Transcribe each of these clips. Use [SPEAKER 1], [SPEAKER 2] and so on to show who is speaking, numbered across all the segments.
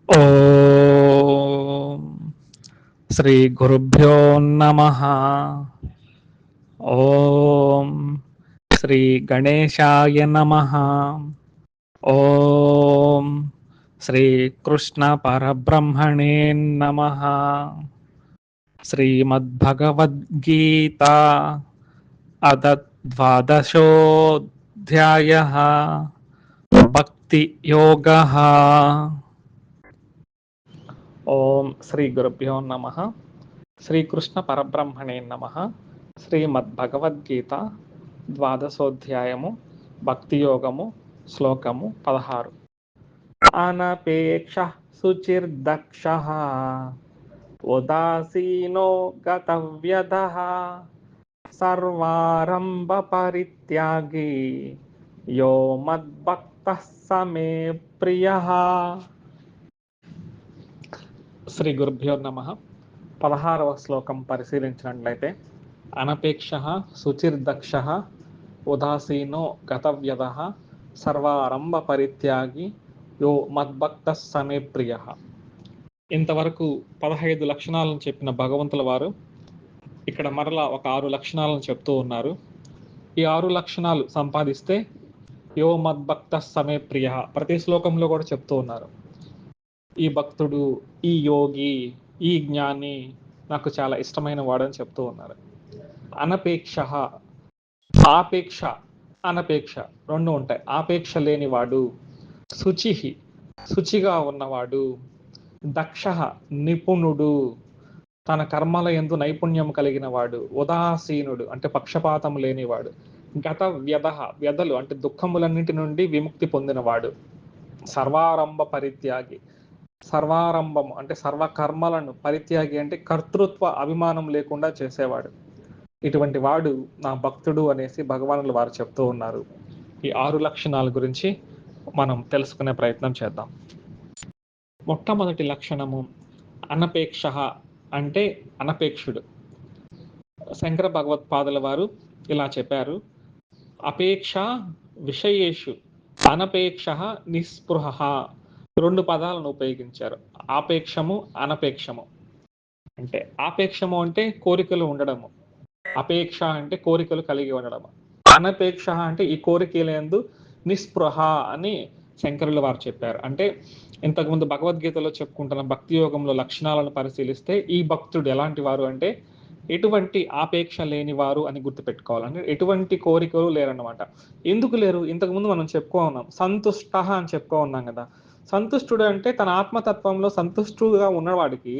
[SPEAKER 1] ఓం శ్రీ గురుభ్యో నమః. ఓం శ్రీ గణేశాయ నమః. ఓం శ్రీ కృష్ణ పరబ్రహ్మణే నమః. శ్రీమద్భగవద్గీత అద ద్వాదశోऽధ్యాయః భక్తి యోగః. ఓం శ్రీ గురుభ్యో నమః. శ్రీకృష్ణ పరబ్రహ్మణే నమః. శ్రీమద్భగవద్గీత ద్వాదశోధ్యాయము భక్తి యోగము శ్లోకము 16. అనపేక్ష శుచిర్దక్ష ఉదాసీనో గతవ్యదః సర్వారంభ పరిత్యాగి యో మద్భక్తః సమే ప్రియః. శ్రీ గురుభ్యో నమః. 16వ శ్లోకం పరిశీలించినట్లయితే, అనపేక్ష శుచిర్దక్ష ఉదాసీనో గతవ్యదః సర్వారంభ పరిత్యాగి యో మద్భక్తః సమే ప్రియః. ఇంతవరకు 15 లక్షణాలను చెప్పిన భగవంతుల వారు ఇక్కడ మరలా ఒక 6 లక్షణాలను చెప్తూ ఉన్నారు. ఈ 6 లక్షణాలు సంపాదిస్తే యో మద్భక్తః సమే ప్రియః ప్రతి శ్లోకంలో కూడా చెప్తూ ఉన్నారు. ఈ భక్తుడు, ఈ యోగి, ఈ జ్ఞాని నాకు చాలా ఇష్టమైన వాడని చెప్తూ ఉన్నారు. అనపేక్ష, ఆపేక్ష, అనపేక్ష రెండు ఉంటాయి. ఆపేక్ష లేనివాడు, శుచి, శుచిగా ఉన్నవాడు, దక్ష నిపుణుడు, తన కర్మల యందు నైపుణ్యం కలిగిన వాడు, ఉదాసీనుడు అంటే పక్షపాతం లేనివాడు, గత వ్యధ, వ్యధలు అంటే దుఃఖములన్నింటి నుండి విముక్తి పొందినవాడు, సర్వారంభ పరిత్యాగి, సర్వారంభము అంటే సర్వకర్మలను, పరిత్యాగి అంటే కర్తృత్వ అభిమానం లేకుండా చేసేవాడు. ఇటువంటి వాడు నా భక్తుడు అనేసి భగవానులు వారు చెప్తూ ఉన్నారు. ఈ 6 లక్షణాల గురించి మనం తెలుసుకునే ప్రయత్నం చేద్దాం. మొట్టమొదటి లక్షణము అనపేక్ష అంటే అనపేక్షుడు. శంకర భగవత్పాదుల వారు ఇలా చెప్పారు, అపేక్ష విషయేషు అనపేక్ష నిస్పృహ. 2 పదాలను ఉపయోగించారు, ఆపేక్షము అనపేక్షము. అంటే ఆపేక్షము అంటే కోరికలు ఉండడము, అపేక్ష అంటే కోరికలు కలిగి ఉండడము, అనపేక్ష అంటే ఈ కోరికలందు నిస్పృహ అని శంకరుల వారు చెప్పారు. అంటే ఇంతకుముందు భగవద్గీతలో చెప్పుకుంటున్న భక్తి యోగంలో లక్షణాలను పరిశీలిస్తే ఈ భక్తుడు ఎలాంటి వారు అంటే ఎటువంటి ఆపేక్ష లేని వారు అని గుర్తుపెట్టుకోవాలంటే ఎటువంటి కోరికలు లేరన్నమాట. ఎందుకు లేరు? ఇంతకుముందు మనం చెప్పుకో ఉన్నాం, సంతుష్ట అని చెప్పుకో ఉన్నాం కదా. సంతుష్టుడు అంటే తన ఆత్మతత్వంలో సంతుష్టుగా ఉన్నవాడికి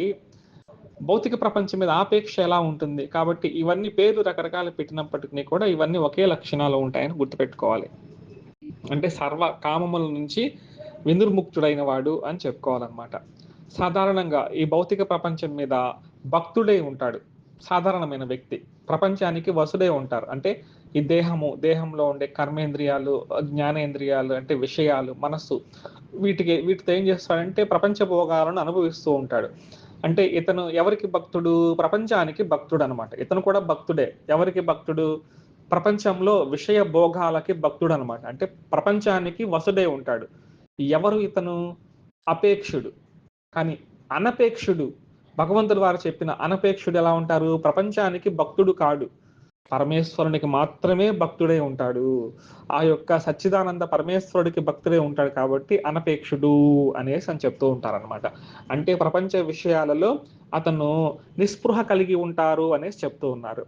[SPEAKER 1] భౌతిక ప్రపంచం మీద ఆపేక్ష ఎలా ఉంటుంది. కాబట్టి ఇవన్నీ పేర్లు రకరకాలు పెట్టినప్పటికీ కూడా ఇవన్నీ ఒకే లక్షణాలు ఉంటాయని గుర్తుపెట్టుకోవాలి. అంటే సర్వ కామముల నుంచి వినిర్ముక్తుడైన వాడు అని చెప్పుకోవాలన్నమాట. సాధారణంగా ఈ భౌతిక ప్రపంచం మీద భక్తుడే ఉంటాడు. సాధారణమైన వ్యక్తి ప్రపంచానికి వసుడే ఉంటారు. అంటే ఈ దేహంలో ఉండే కర్మేంద్రియాలు, జ్ఞానేంద్రియాలు అంటే విషయాలు, మనస్సు, వీటితో ఏం చేస్తాడంటే ప్రపంచ భోగాలను అనుభవిస్తూ ఉంటాడు. అంటే ఇతను ఎవరికి భక్తుడు? ప్రపంచానికి భక్తుడు అనమాట. ఇతను కూడా భక్తుడే. ఎవరికి భక్తుడు? ప్రపంచంలో విషయ భోగాలకి భక్తుడు అనమాట. అంటే ప్రపంచానికి వసుడే ఉంటాడు. ఎవరు ఇతను? అపేక్షుడు. కానీ అనపేక్షుడు, భగవంతుడు వారు చెప్పిన అనపేక్షుడు ఎలా ఉంటారు? ప్రపంచానికి భక్తుడు కాడు, పరమేశ్వరునికి మాత్రమే భక్తుడే ఉంటాడు. ఆ యొక్క సచ్చిదానంద పరమేశ్వరుడికి భక్తుడే ఉంటాడు కాబట్టి అనపేక్షుడు అనేసి అని చెప్తూ ఉంటారనమాట. అంటే ప్రపంచ విషయాలలో అతను నిస్పృహ కలిగి ఉంటారు అనేసి చెప్తూ ఉన్నారు.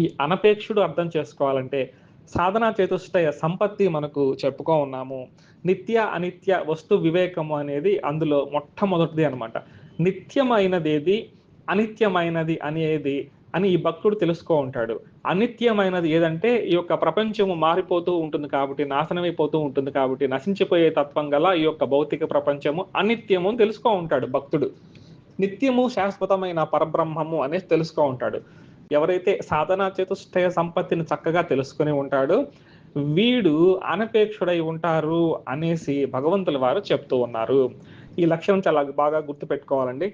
[SPEAKER 1] ఈ అనపేక్షుడు అర్థం చేసుకోవాలంటే సాధనా చతుష్టయ సంపత్తి మనకు చెప్పుకో ఉన్నాము. నిత్య అనిత్య వస్తు వివేకము అనేది అందులో మొట్టమొదటిది అనమాట. నిత్యమైనదేది, అనిత్యమైనది అనేది అని ఈ భక్తుడు తెలుసుకో ఉంటాడు. అనిత్యమైనది ఏదంటే ఈ యొక్క ప్రపంచము మారిపోతూ ఉంటుంది కాబట్టి, నాశనమైపోతూ ఉంటుంది కాబట్టి, నశించిపోయే తత్వం గల ఈ యొక్క భౌతిక ప్రపంచము అనిత్యము అని తెలుసుకో ఉంటాడు భక్తుడు. నిత్యము శాశ్వతమైన పరబ్రహ్మము అనేసి తెలుసుకో ఉంటాడు. ఎవరైతే సాధనా చతుష్టయ సంపత్తిని చక్కగా తెలుసుకుని ఉంటాడో వీడు అనపేక్షుడై ఉంటారు అనేసి భగవంతుల వారు చెప్తూ ఉన్నారు. ఈ లక్షణం చాలా బాగా గుర్తుపెట్టుకోవాలండి.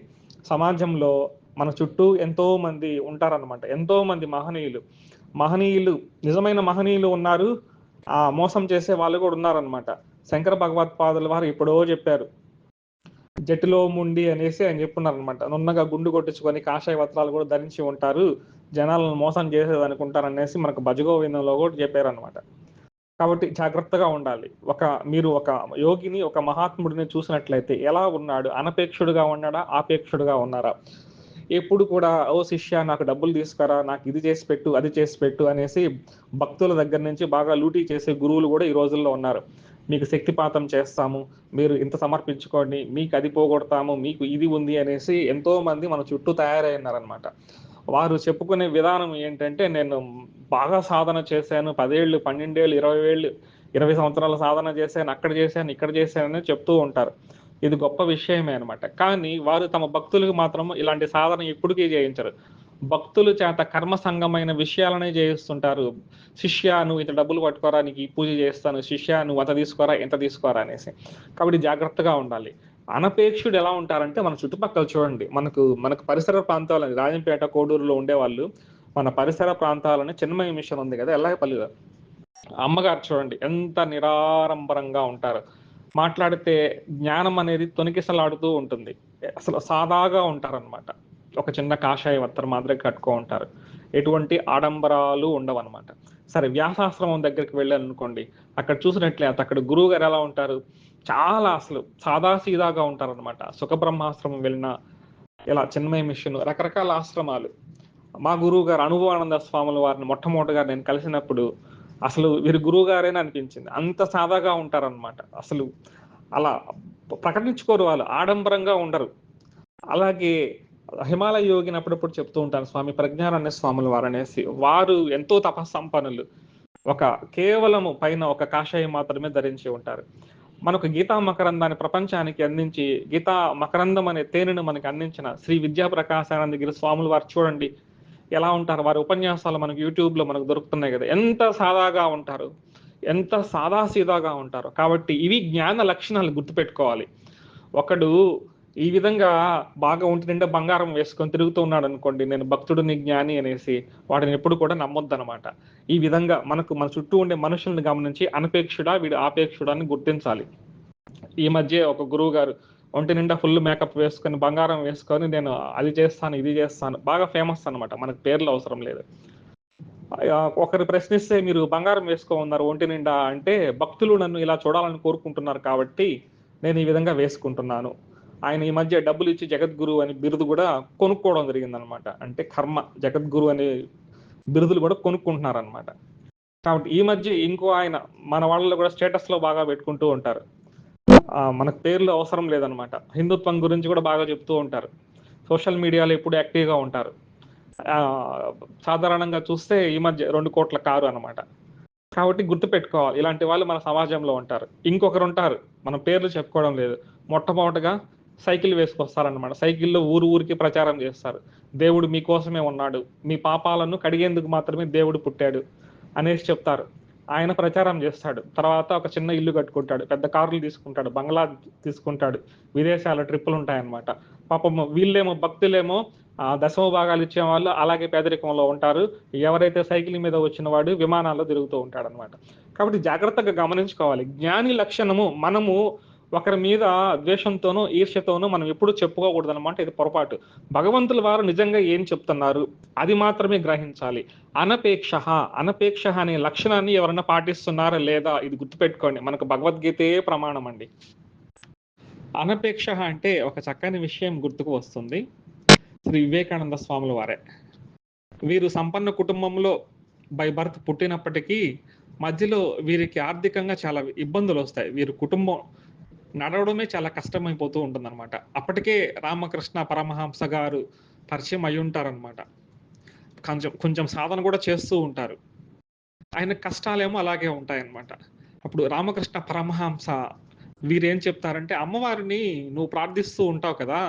[SPEAKER 1] సమాజంలో మన చుట్టూ ఎంతో మంది ఉంటారనమాట. ఎంతో మంది మహనీయులు, నిజమైన మహనీయులు ఉన్నారు, ఆ మోసం చేసే వాళ్ళు కూడా ఉన్నారనమాట. శంకర భగవత్పాదుల వారు ఎప్పుడో చెప్పారు, జటిలో ముండి అనేసి ఆయన చెప్పున్నారు అనమాట. నున్నగా గుండు కొట్టించుకొని కాషాయ వస్త్రాలు కూడా ధరించి ఉంటారు, జనాలను మోసం చేసేది అనుకుంటారు అనేసి మనకు భజగోవిందంలో కూడా చెప్పారనమాట. కాబట్టి జాగ్రత్తగా ఉండాలి. మీరు ఒక యోగిని, ఒక మహాత్ముడిని చూసినట్లయితే ఎలా ఉన్నాడు? అనపేక్షుడుగా ఉన్నాడా? ఆపేక్షుడుగా ఉన్నారా? ఎప్పుడు కూడా ఓ శిష్య నాకు డబ్బులు తీసుకురా, నాకు ఇది చేసి పెట్టు, అది చేసి పెట్టు అనేసి భక్తుల దగ్గర నుంచి బాగా లూటీ చేసే గురువులు కూడా ఈ రోజుల్లో ఉన్నారు. మీకు శక్తిపాతం చేస్తాము, మీరు ఇంత సమర్పించుకోండి, మీకు అది పోగొడతాము, మీకు ఇది ఉంది అనేసి ఎంతో మంది మన చుట్టూ తయారైనారనమాట. వారు చెప్పుకునే విధానం ఏంటంటే, నేను బాగా సాధన చేశాను, 10 ఏళ్ళు, 12 ఏళ్ళు, 20 ఏళ్ళు, 20 సంవత్సరాల సాధన చేశాను, అక్కడ చేశాను, ఇక్కడ చేశానని చెప్తూ ఉంటారు. ఇది గొప్ప విషయమే అనమాట. కానీ వారు తమ భక్తులకు మాత్రం ఇలాంటి సాధన ఎప్పటికీ చేయించరు. భక్తుల చేత కర్మ సంగమైన విషయాలనే చేయిస్తుంటారు. శిష్య నువ్వు ఇంత డబ్బులు పట్టుకోరా, నీకు ఈ పూజ చేస్తాను, శిష్య నువ్వు అంత తీసుకోరా, ఇంత తీసుకోరా అనేసి. కాబట్టి జాగ్రత్తగా ఉండాలి. అనపేక్షుడు ఎలా ఉంటారంటే మన చుట్టుపక్కల చూడండి, మనకు పరిసర ప్రాంతాలని రాజంపేట, కోడూరులో ఉండేవాళ్ళు మన పరిసర ప్రాంతాలని చిన్మయ మిషన్ ఉంది కదా, ఎల్లాపల్లిలో అమ్మగారు చూడండి ఎంత నిరాడంబరంగా ఉంటారు. మాట్లాడితే జ్ఞానం అనేది తొణికిసలాడుతూ ఉంటుంది. అసలు సాదాగా ఉంటారనమాట. ఒక చిన్న కాషాయ వస్త్రం మాదిరి కట్టుకో ఉంటారు. ఎటువంటి ఆడంబరాలు ఉండవన్నమాట. సరే, వ్యాసాశ్రమం దగ్గరికి వెళ్ళాను అనుకోండి, అక్కడ చూసినట్లయితే అక్కడ గురువు గారు ఎలా ఉంటారు? చాలా అసలు సాదాసీదాగా ఉంటారనమాట. సుఖబ్రహ్మాశ్రమం వెళ్ళిన, ఇలా చిన్మయ మిషన్, రకరకాల ఆశ్రమాలు. మా గురువు గారు అనుభవానంద స్వాముల వారిని మొట్టమొదటిగా నేను కలిసినప్పుడు అసలు వీరు గురువు గారేనా అనిపించింది. అంత సాదాగా ఉంటారనమాట. అసలు అలా ప్రకటించుకోరు, వాళ్ళు ఆడంబరంగా ఉండరు. అలాగే హిమాలయ యోగిని అప్పుడప్పుడు చెప్తూ ఉంటాను, స్వామి ప్రజ్ఞానారాయణ స్వాముల వారు అనేసి. వారు ఎంతో తపస్సంపన్నులు. కేవలము పైన ఒక కాషాయం మాత్రమే ధరించి ఉంటారు. మనకు గీతా మకరందాన్ని ప్రపంచానికి అందించి, గీతా మకరందం అనే తేనెను మనకి అందించిన శ్రీ విద్యా ప్రకాశానందగిరి స్వాముల వారు చూడండి ఎలా ఉంటారు. వారి ఉపన్యాసాలు మనకు యూట్యూబ్ లో మనకు దొరుకుతున్నాయి కదా, ఎంత సాదాగా ఉంటారు, ఎంత సాదాసీదాగా ఉంటారు. కాబట్టి ఇవి జ్ఞాన లక్షణాలు గుర్తుపెట్టుకోవాలి. ఒకడు ఈ విధంగా బాగా ఒంటి నిండా బంగారం వేసుకొని తిరుగుతూ ఉన్నాడు అనుకోండి, నేను భక్తుడిని, జ్ఞాని అనేసి, వాడిని ఎప్పుడు కూడా నమ్మొద్దనమాట. ఈ విధంగా మన చుట్టూ ఉండే మనుషుల్ని గమనించి అనపేక్షుడా వీడు ఆపేక్షుడా అని గుర్తించాలి. ఈ మధ్య ఒక గురువు గారు ఒంటి నిండా ఫుల్ మేకప్ వేసుకొని, బంగారం వేసుకొని, నేను అది చేస్తాను, ఇది చేస్తాను, బాగా ఫేమస్ అనమాట. మనకు పేర్లు అవసరం లేదు. ఒకరు ప్రశ్నిస్తే మీరు బంగారం వేసుకోమన్నారు ఒంటి నిండా అంటే, భక్తులు నన్ను ఇలా చూడాలని కోరుకుంటున్నారు కాబట్టి నేను ఈ విధంగా వేసుకుంటున్నాను. ఆయన ఈ మధ్య డబ్బులు ఇచ్చి జగద్గురు అని బిరుదు కూడా కొనుక్కోవడం జరిగిందనమాట. అంటే కర్మ జగద్గురు అనే బిరుదులు కూడా కొనుక్కుంటున్నారనమాట. కాబట్టి ఈ మధ్య ఇంకో ఆయన మన వాళ్ళలో కూడా స్టేటస్ లో బాగా పెట్టుకుంటూ ఉంటారు. మనకు పేర్లు అవసరం లేదనమాట. హిందుత్వం గురించి కూడా బాగా చెప్తూ ఉంటారు. సోషల్ మీడియాలో ఎప్పుడు యాక్టివ్గా ఉంటారు. సాధారణంగా చూస్తే ఈ మధ్య 2 కోట్ల కారు అనమాట. కాబట్టి గుర్తుపెట్టుకోవాలి, ఇలాంటి వాళ్ళు మన సమాజంలో ఉంటారు. ఇంకొకరు ఉంటారు, మనం పేర్లు చెప్పుకోవడం లేదు, మొట్టమొదటిగా సైకిల్ వేసుకొస్తారనమాట. సైకిల్లో ఊరికి ప్రచారం చేస్తారు, దేవుడు మీకోసమే ఉన్నాడు, మీ పాపాలను కడిగేందుకు మాత్రమే దేవుడు పుట్టాడు అనేసి చెప్తారు. ఆయన ప్రచారం చేస్తాడు. తర్వాత ఒక చిన్న ఇల్లు కట్టుకుంటాడు, పెద్ద కార్లు తీసుకుంటాడు, బంగ్లా తీసుకుంటాడు, విదేశాల ట్రిప్పులు ఉంటాయన్నమాట. పాపం వీళ్ళేమో భక్తులేమో దశమ భాగాలు ఇచ్చే వాళ్ళు అలాగే పేదరికంలో ఉంటారు. ఎవరైతే సైకిల్ మీద వచ్చిన వాడు విమానాల్లో తిరుగుతూ ఉంటాడు అనమాట. కాబట్టి జాగ్రత్తగా గమనించుకోవాలి. జ్ఞాని లక్షణము మనము ఒకరి మీద ద్వేషంతోనో ఈర్ష్యతోనో మనం ఎప్పుడు చెప్పుకోకూడదు అనమాట. ఇది పొరపాటు. భగవంతుల వారు నిజంగా ఏం చెప్తున్నారు అది మాత్రమే గ్రహించాలి. అనపేక్ష అనే లక్షణాన్ని ఎవరైనా పాటిస్తున్నారా లేదా ఇది గుర్తుపెట్టుకోండి. మనకు భగవద్గీతే ప్రమాణం అండి. అనపేక్ష అంటే ఒక చక్కని విషయం గుర్తుకు వస్తుంది. శ్రీ వివేకానంద స్వాముల వారే. వీరు సంపన్న కుటుంబంలో బై బర్త్ పుట్టినప్పటికీ మధ్యలో వీరికి ఆర్థికంగా చాలా ఇబ్బందులు వస్తాయి. వీరి కుటుంబం నడవడమే చాలా కష్టమైపోతూ ఉంటుందన్నమాట. అప్పటికే రామకృష్ణ పరమహంస గారు పరిచయం అయి ఉంటారనమాట. కొంచెం సాధన కూడా చేస్తూ ఉంటారు. ఆయన కష్టాలేమో అలాగే ఉంటాయన్నమాట. అప్పుడు రామకృష్ణ పరమహంస వీరేం చెప్తారంటే, అమ్మవారిని నువ్వు ప్రార్థిస్తూ ఉంటావు కదా,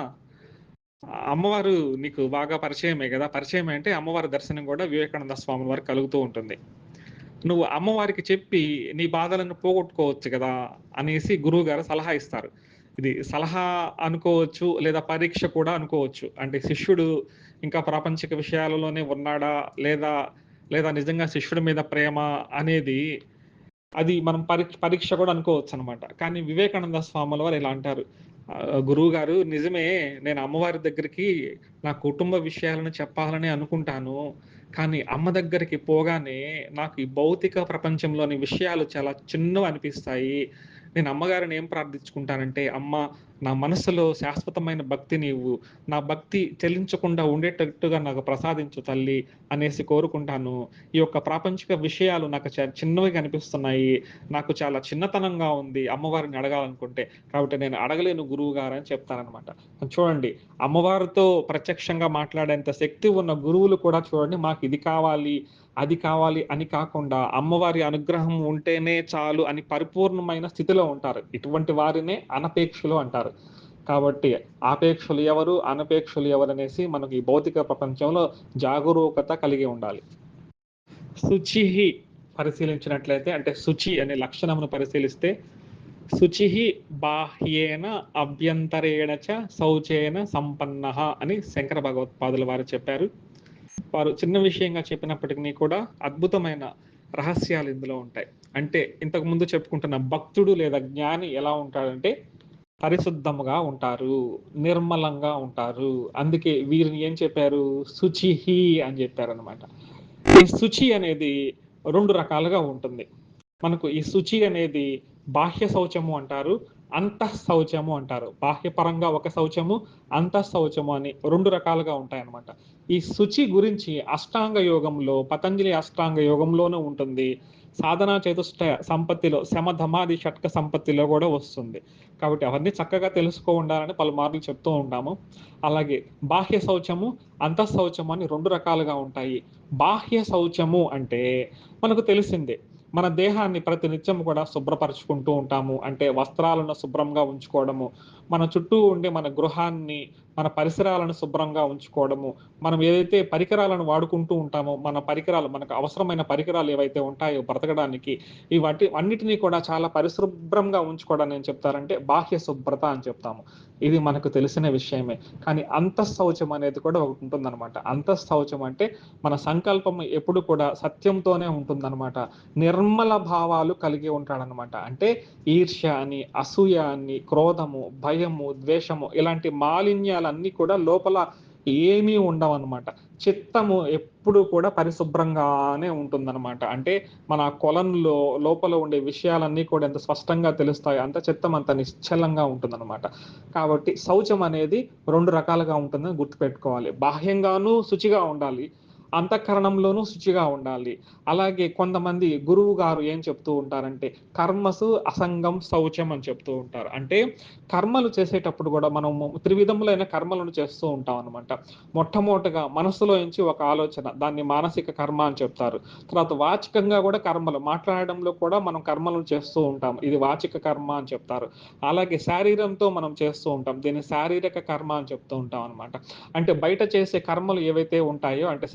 [SPEAKER 1] అమ్మవారు నీకు బాగా పరిచయమే కదా, పరిచయమే అంటే అమ్మవారి దర్శనం కూడా వివేకానంద స్వామి వారికి కలుగుతూ ఉంటుంది. నువ్వు అమ్మవారికి చెప్పి నీ బాధలను పోగొట్టుకోవచ్చు కదా అనేసి గురువు గారు సలహా ఇస్తారు. ఇది సలహా అనుకోవచ్చు, లేదా పరీక్ష కూడా అనుకోవచ్చు. అంటే శిష్యుడు ఇంకా ప్రాపంచిక విషయాలలోనే ఉన్నాడా, లేదా నిజంగా శిష్యుడి మీద ప్రేమ అనేది, అది మనం పరీక్ష కూడా అనుకోవచ్చు అనమాట. కానీ వివేకానంద స్వాముల వారు ఇలా అంటారు, గురువు గారు నిజమే. నేను అమ్మవారి దగ్గరికి నా కుటుంబ విషయాలను చెప్పాలని అనుకుంటాను. కానీ అమ్మ దగ్గరికి పోగానే నాకు ఈ భౌతిక ప్రపంచంలోని విషయాలు చాలా చిన్నవనిపిస్తాయి. నేను అమ్మగారిని ఏం ప్రార్థించుకుంటానంటే, "అమ్మ, నా మనసులో శాశ్వతమైన భక్తి నీవు. నా భక్తి చెలించకుండా ఉండేటట్టుగా నాకు ప్రసాదించు తల్లి" అనేసి కోరుకుంటాను. ఈ యొక్క ప్రాపంచిక విషయాలు నాకు చిన్నవిగా కనిపిస్తున్నాయి. నాకు చాలా చిన్నతనంగా ఉంది అమ్మవారిని అడగాలనుకుంటే. కాబట్టి నేను అడగలేను గురువుగారు అని చెప్తాననమాట. చూడండి, అమ్మవారితో ప్రత్యక్షంగా మాట్లాడేంత శక్తి ఉన్న గురువులు కూడా చూడండి, మాకిది కావాలి, అది కావాలి అని కాకుండా అమ్మవారి అనుగ్రహం ఉంటేనే చాలు అని పరిపూర్ణమైన స్థితిలో ఉంటారు. ఇటువంటి వారినే అనపేక్షులు అంటారు. కాబట్టి ఆపేక్షులు ఎవరు, అనపేక్షులు ఎవరనేసి మనకు ఈ భౌతిక ప్రపంచంలో జాగరూకత కలిగి ఉండాలి. శుచిహి పరిశీలించినట్లయితే, అంటే శుచి అనే లక్షణమును పరిశీలిస్తే, శుచిః బాహ్యేన అభ్యంతరేణ చ శౌచేన సంపన్నః అని శంకర భగవత్పాదుల వారు చెప్పారు. వారు చిన్న విషయంగా చెప్పినప్పటికీ కూడా అద్భుతమైన రహస్యాలు ఇందులో ఉంటాయి. అంటే ఇంతకు ముందు చెప్పుకుంటున్న భక్తుడు లేదా జ్ఞాని ఎలా ఉంటాడంటే పరిశుద్ధముగా ఉంటారు, నిర్మలంగా ఉంటారు. అందుకే వీరిని ఏం చెప్పారు? శుచిః అని చెప్పారనమాట. ఈ శుచి అనేది 2 రకాలుగా ఉంటుంది. మనకు ఈ శుచి అనేది బాహ్య శౌచము అంటారు, అంతఃశౌచము అంటారు. బాహ్యపరంగా ఒక శౌచము, అంతఃశౌచము అని 2 రకాలుగా ఉంటాయన్నమాట. ఈ శుచి గురించి అష్టాంగ యోగంలో, పతంజలి అష్టాంగ యోగంలోనూ ఉంటుంది. సాధనా చతుష్టయ సంపత్తిలో, శమధమాది షట్క సంపత్తిలో కూడా వస్తుంది. కాబట్టి అవన్నీ చక్కగా తెలుసుకో ఉండాలని పలుమార్లు చెప్తూ ఉంటాము. అలాగే బాహ్య శౌచము, అంతఃశౌచము అని 2 రకాలుగా ఉంటాయి. బాహ్య శౌచము అంటే మనకు తెలిసిందే. మన దేహాన్ని ప్రతినిత్యం కూడా శుభ్రపరుచుకుంటూ ఉంటాము. అంటే వస్త్రాలను శుభ్రంగా ఉంచుకోవడము, మన చుట్టూ ఉండే మన గృహాన్ని, మన పరిసరాలను శుభ్రంగా ఉంచుకోవడము, మనం ఏదైతే పరికరాలను వాడుకుంటూ ఉంటామో, మన పరికరాలు, మనకు అవసరమైన పరికరాలు ఏవైతే ఉంటాయో బ్రతకడానికి, అన్నిటినీ కూడా చాలా పరిశుభ్రంగా ఉంచుకోవడాన్ని ఏం చెప్తారంటే బాహ్య శుభ్రత అని చెప్తాము. ఇది మనకు తెలిసిన విషయమే. కానీ అంతఃశౌచం అనేది కూడా ఒకటి ఉంటుందన్నమాట. అంతఃశౌచం అంటే మన సంకల్పం ఎప్పుడు కూడా సత్యంతోనే ఉంటుందన్నమాట. నిర్మల భావాలు కలిగి ఉంటాడనమాట. అంటే ఈర్ష్య అని, అసూయ అని, క్రోధము, భయము, ద్వేషము ఇలాంటి మాలిన్యాలన్నీ కూడా లోపల ఏమీ ఉండవన్నమాట. చిత్తము ఎప్పుడు కూడా పరిశుభ్రంగానే ఉంటుందన్నమాట. అంటే మన కొలంలో లోపల ఉండే విషయాలన్నీ కూడా ఎంత స్పష్టంగా తెలుస్తాయో అంత చిత్తం అంత నిశ్చలంగా ఉంటుందన్నమాట. కాబట్టి శౌచం అనేది 2 రకాలుగా ఉంటుందని గుర్తుపెట్టుకోవాలి. బాహ్యంగానూ శుచిగా ఉండాలి, అంతఃకరణంలోనూ శుచిగా ఉండాలి. అలాగే కొంతమంది గురువు గారు ఏం చెప్తూ ఉంటారంటే, కర్మసు అసంగం శౌచం అని చెప్తూ ఉంటారు. అంటే కర్మలు చేసేటప్పుడు కూడా మనము త్రివిధములైన కర్మలను చేస్తూ ఉంటాం అనమాట. మొట్టమొదటగా మనసులో నుంచి ఒక ఆలోచన, దాన్ని మానసిక కర్మ అని చెప్తారు. తర్వాత వాచికంగా కూడా కర్మలు, మాట్లాడడంలో కూడా మనం కర్మలను చేస్తూ ఉంటాం. ఇది వాచిక కర్మ అని చెప్తారు. అలాగే శారీరంతో మనం చేస్తూ ఉంటాం. దీన్ని శారీరక కర్మ అని చెప్తూ ఉంటాం అనమాట. అంటే బయట చేసే కర్మలు ఏవైతే ఉంటాయో, అంటే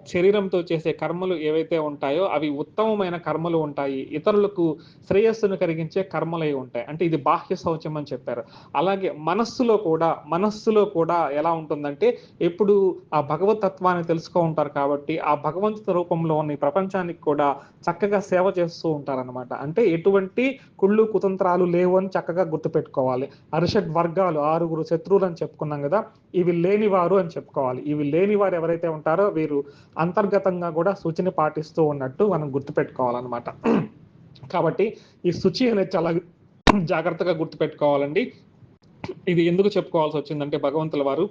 [SPEAKER 1] శరీరంతో చేసే కర్మలు ఏవైతే ఉంటాయో అవి ఉత్తమమైన కర్మలు ఉంటాయి. ఇతరులకు శ్రేయస్సును కలిగించే కర్మలై ఉంటాయి. అంటే ఇది బాహ్య శౌచం అని చెప్పారు. అలాగే మనస్సులో కూడా ఎలా ఉంటుందంటే, ఎప్పుడు ఆ భగవత్ తత్వాన్ని తెలుసుకో ఉంటారు కాబట్టి ఆ భగవంతుని రూపంలో ఉన్న ఈ ప్రపంచానికి కూడా చక్కగా సేవ చేస్తూ ఉంటారనమాట. అంటే ఎటువంటి కుళ్ళు కుతంత్రాలు లేవు అని చక్కగా గుర్తుపెట్టుకోవాలి. అరిషడ్ వర్గాలు 6 శత్రువులు అని చెప్పుకున్నాం కదా, ఇవి లేనివారు అని చెప్పుకోవాలి. ఇవి లేనివారు ఎవరైతే ఉంటారో వీరు అంతర్గతంగా కూడా శుచిని పాటిస్తూ ఉన్నట్టు మనం గుర్తుపెట్టుకోవాలన్నమాట. కాబట్టి ఈ శుచి అనేది చాలా జాగ్రత్తగా గుర్తుపెట్టుకోవాలండి. ఇది ఎందుకు చెప్పుకోవాల్సి వచ్చిందంటే, భగవంతుల వారు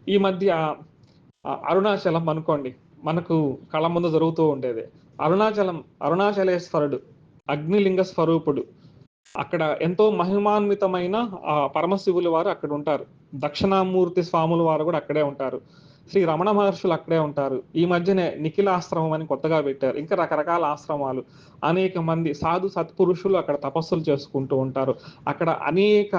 [SPEAKER 1] ఈ మధ్య అరుణాచలం అనుకోండి, మనకు కళ్ళ ముందు జరుగుతూ ఉండేది. అరుణాచలేశ్వరుడు అగ్నిలింగ స్వరూపుడు. అక్కడ ఎంతో మహిమాన్వితమైన పరమశివులు వారు అక్కడ ఉంటారు. దక్షిణామూర్తి స్వాముల వారు కూడా అక్కడే ఉంటారు. శ్రీ రమణ మహర్షులు అక్కడే ఉంటారు. ఈ మధ్యనే నిఖిల ఆశ్రమం అని కొత్తగా పెట్టారు. ఇంకా రకరకాల ఆశ్రమాలు, అనేక మంది సాధు సత్పురుషులు అక్కడ తపస్సులు చేసుకుంటూ ఉంటారు. అక్కడ అనేక